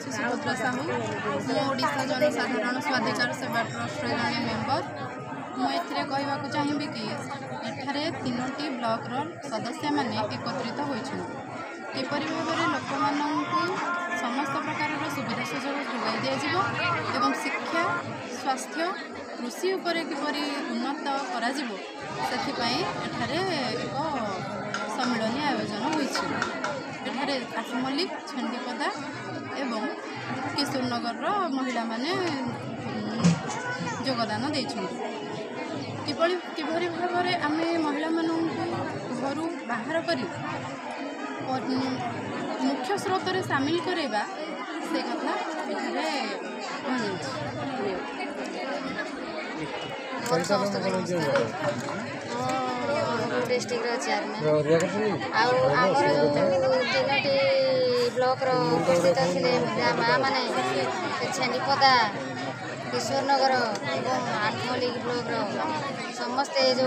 सुभद्रा साहू ओडिशा जनसाधारण स्वाधिकार सेवा ट्रस्ट जड़े मेम्बर मुझे कहवाक चाहिए कि एठारे 3टी ब्लॉक सदस्य मैंने एकत्रित होती भाव में लोक मानू समस्त प्रकार सुविधा सुजोग जोगाई दिज्व शिक्षा स्वास्थ्य कृषि उपर किपर उन्नत कर एक सम्मिलन आयोजन होठारे आठमल्लिक छेंडीपदा एवं किशोरनगर महिला माने योगदान किभली भाव में आम महिला घर बाहर कर मुख्य स्रोत सामिल करवा से कथा डिस्ट्रिक्ट चेयरमैन आमर जो 3टी ब्लॉक उपस्थित थे माँ मैंने छेनीपदा किशोरनगर और आठमल्लिक ब्लॉक समस्ते जो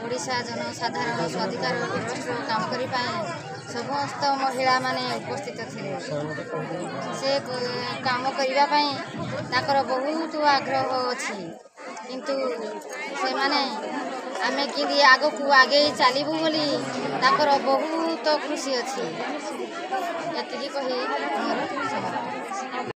ओडिशा जनसाधारण स्वाधिकार ट्रस्ट काम करने समस्त महिला माने उपस्थित थे से काम करने बहुत आग्रह अच्छी किंतु से माने आमे कि आग को आगे चलू बोली बहुत खुशी अच्छी ये कही मोर